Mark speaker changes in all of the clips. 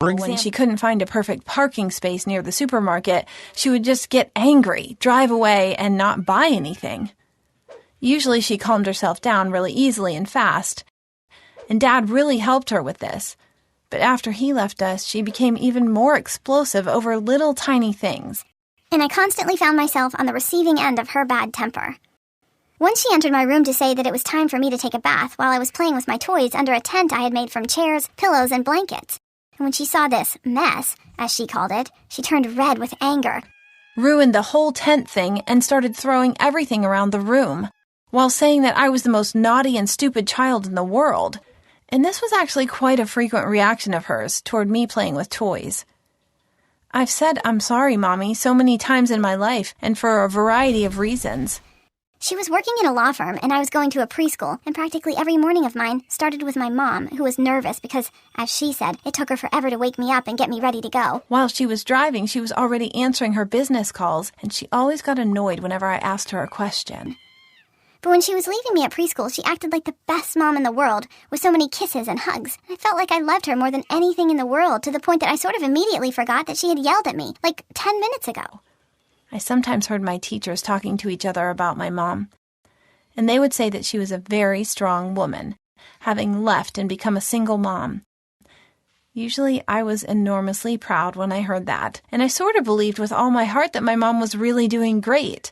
Speaker 1: When she couldn't find a perfect parking space near the supermarket, she would just get angry, drive away, and not buy anything. Usually she calmed herself down really easily and fast, and Dad really helped her with this. But after he left us, she became even more explosive over little tiny things.
Speaker 2: And I constantly found myself on the receiving end of her bad temper. Once she entered my room to say that it was time for me to take a bath while I was playing with my toys under a tent I had made from chairs, pillows, and blankets. And when she saw this mess, as she called it, she turned red with anger.
Speaker 1: Ruined the whole tent thing and started throwing everything around the room, while saying that I was the most naughty and stupid child in the world. And this was actually quite a frequent reaction of hers toward me playing with toys. I've said I'm sorry, Mommy, so many times in my life, and for a variety of reasons.
Speaker 2: She was working in a law firm, and I was going to a preschool, and practically every morning of mine started with my mom, who was nervous because, as she said, it took her forever to wake me up and get me ready to go.
Speaker 1: While she was driving, she was already answering her business calls, and she always got annoyed whenever I asked her a question.
Speaker 2: But when she was leaving me at preschool, she acted like the best mom in the world, with so many kisses and hugs. I felt like I loved her more than anything in the world, to the point that I sort of immediately forgot that she had yelled at me, like 10 minutes ago.
Speaker 1: I sometimes heard my teachers talking to each other about my mom, and they would say that she was a very strong woman, having left and become a single mom. Usually I was enormously proud when I heard that, and I sort of believed with all my heart that my mom was really doing great.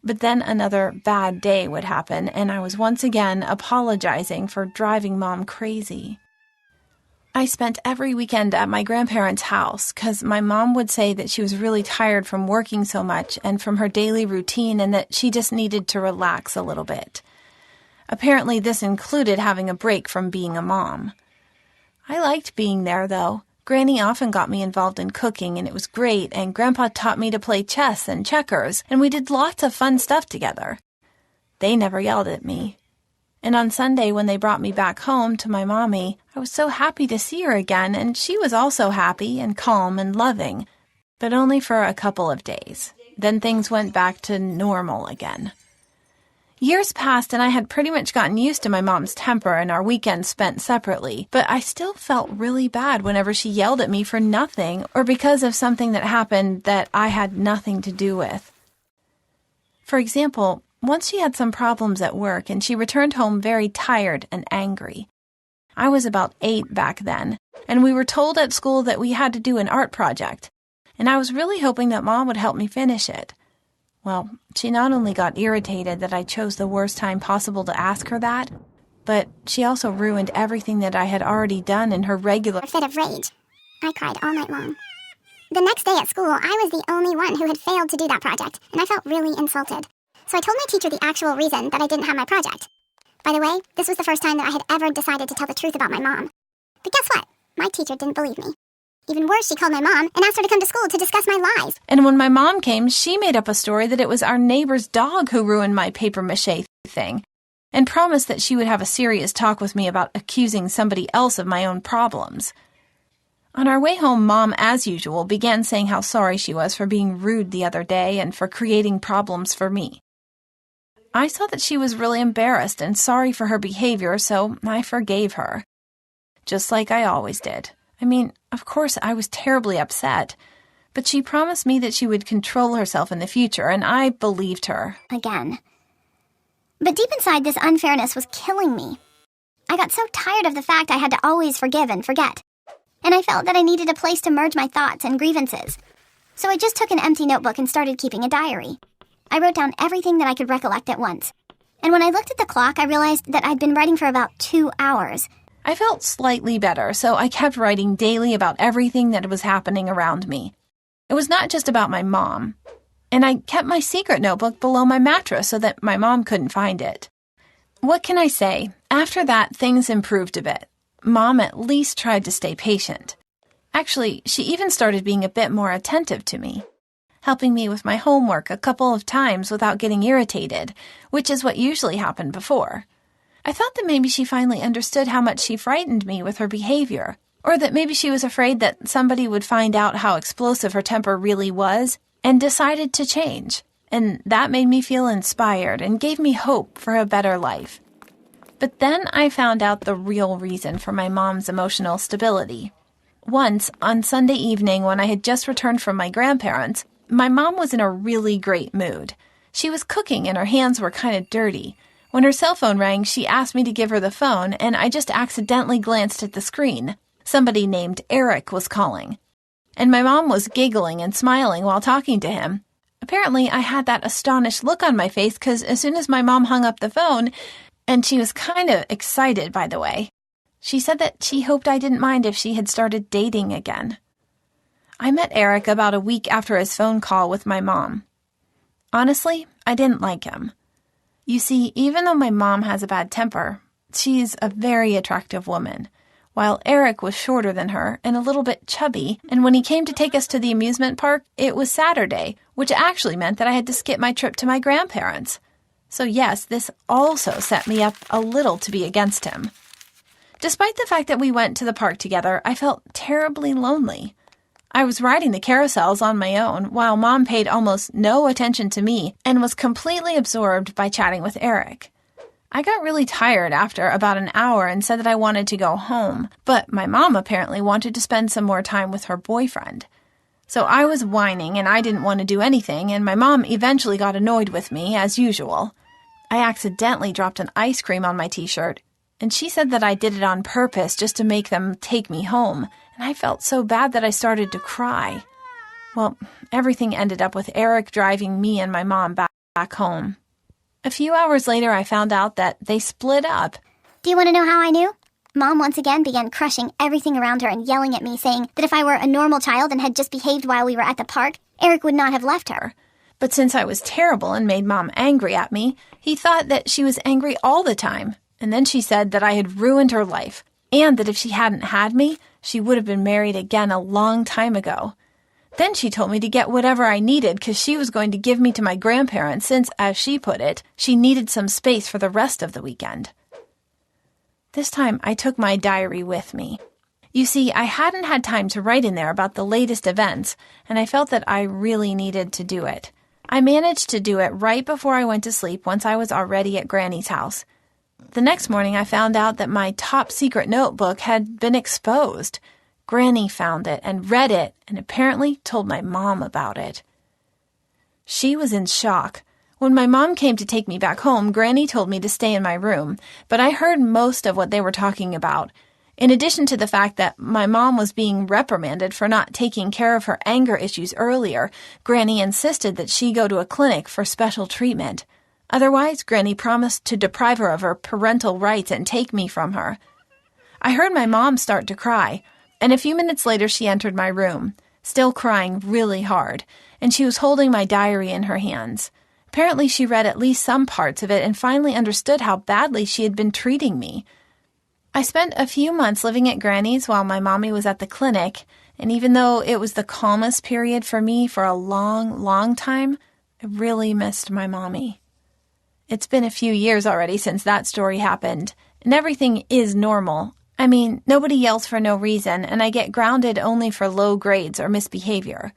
Speaker 1: But then another bad day would happen, and I was once again apologizing for driving Mom crazy. I spent every weekend at my grandparents' house because my mom would say that she was really tired from working so much and from her daily routine, and that she just needed to relax a little bit. Apparently this included having a break from being a mom. I liked being there, though. Granny often got me involved in cooking, and it was great, and Grandpa taught me to play chess and checkers, and we did lots of fun stuff together. They never yelled at me. And on Sunday, when they brought me back home to my mommy, I was so happy to see her again, and she was also happy and calm and loving, but only for a couple of days. Then things went back to normal again. Years passed, and I had pretty much gotten used to my mom's temper and our weekends spent separately, but I still felt really bad whenever she yelled at me for nothing or because of something that happened that I had nothing to do with. For example, once she had some problems at work, and she returned home very tired and angry. I was about 8 back then, and we were told at school that we had to do an art project, and I was really hoping that Mom would help me finish it. Well, she not only got irritated that I chose the worst time possible to ask her that, but she also ruined everything that I had already done in her regular
Speaker 3: fit of rage. I cried all night long. The next day at school, I was the only one who had failed to do that project, and I felt really insulted. So I told my teacher the actual reason that I didn't have my project. By the way, this was the first time that I had ever decided to tell the truth about my mom. But guess what? My teacher didn't believe me. Even worse, she called my mom and asked her to come to school to discuss my lies.
Speaker 1: And when my mom came, she made up a story that it was our neighbor's dog who ruined my papier-mâché thing, and promised that she would have a serious talk with me about accusing somebody else of my own problems. On our way home, Mom, as usual, began saying how sorry she was for being rude the other day and for creating problems for me. I saw that she was really embarrassed and sorry for her behavior, so I forgave her. Just like I always did. I mean, of course I was terribly upset, but she promised me that she would control herself in the future, and I believed her.
Speaker 2: Again. But deep inside, this unfairness was killing me. I got so tired of the fact I had to always forgive and forget, and I felt that I needed a place to merge my thoughts and grievances. So I just took an empty notebook and started keeping a diary. I wrote down everything that I could recollect at once, and when I looked at the clock, I realized that I'd been writing for about 2 hours.
Speaker 1: I felt slightly better, so I kept writing daily about everything that was happening around me. It was not just about my mom, and I kept my secret notebook below my mattress so that my mom couldn't find it. What can I say? After that, things improved a bit. Mom at least tried to stay patient. Actually, she even started being a bit more attentive to me, helping me with my homework a couple of times without getting irritated, which is what usually happened before. I thought that maybe she finally understood how much she frightened me with her behavior, or that maybe she was afraid that somebody would find out how explosive her temper really was and decided to change. And that made me feel inspired and gave me hope for a better life. But then I found out the real reason for my mom's emotional stability. Once, on Sunday evening when I had just returned from my grandparents', my mom was in a really great mood. She was cooking and her hands were kind of dirty. When her cell phone rang, she asked me to give her the phone, and I just accidentally glanced at the screen. Somebody named Eric was calling. And my mom was giggling and smiling while talking to him. Apparently, I had that astonished look on my face because as soon as my mom hung up the phone, and she was kind of excited, by the way, she said that she hoped I didn't mind if she had started dating again. I met Eric about a week after his phone call with my mom. Honestly, I didn't like him. You see, even though my mom has a bad temper, she's a very attractive woman. While Eric was shorter than her and a little bit chubby, and when he came to take us to the amusement park, it was Saturday, which actually meant that I had to skip my trip to my grandparents'. So yes, this also set me up a little to be against him. Despite the fact that we went to the park together, I felt terribly lonely. I was riding the carousels on my own, while Mom paid almost no attention to me and was completely absorbed by chatting with Eric. I got really tired after about an hour and said that I wanted to go home, but my mom apparently wanted to spend some more time with her boyfriend. So I was whining and I didn't want to do anything, and my mom eventually got annoyed with me, as usual. I accidentally dropped an ice cream on my t-shirt, and she said that I did it on purpose just to make them take me home, and I felt so bad that I started to cry. Well, everything ended up with Eric driving me and my mom back home. A few hours later, I found out that they split up.
Speaker 2: Do you want to know how I knew? Mom once again began crushing everything around her and yelling at me, saying that if I were a normal child and had just behaved while we were at the park, Eric would not have left her.
Speaker 1: But since I was terrible and made Mom angry at me, he thought that she was angry all the time. And then she said that I had ruined her life, and that if she hadn't had me, she would have been married again a long time ago. Then she told me to get whatever I needed because she was going to give me to my grandparents since, as she put it, she needed some space for the rest of the weekend. This time, I took my diary with me. You see, I hadn't had time to write in there about the latest events, and I felt that I really needed to do it. I managed to do it right before I went to sleep once I was already at Granny's house. The next morning, I found out that my top-secret notebook had been exposed. Granny found it and read it and apparently told my mom about it. She was in shock. When my mom came to take me back home, Granny told me to stay in my room, but I heard most of what they were talking about. In addition to the fact that my mom was being reprimanded for not taking care of her anger issues earlier, Granny insisted that she go to a clinic for special treatment. Otherwise, Granny promised to deprive her of her parental rights and take me from her. I heard my mom start to cry, and a few minutes later she entered my room, still crying really hard, and she was holding my diary in her hands. Apparently she read at least some parts of it and finally understood how badly she had been treating me. I spent a few months living at Granny's while my mommy was at the clinic, and even though it was the calmest period for me for a long, long time, I really missed my mommy. It's been a few years already since that story happened, and everything is normal. I mean, nobody yells for no reason, and I get grounded only for low grades or misbehavior.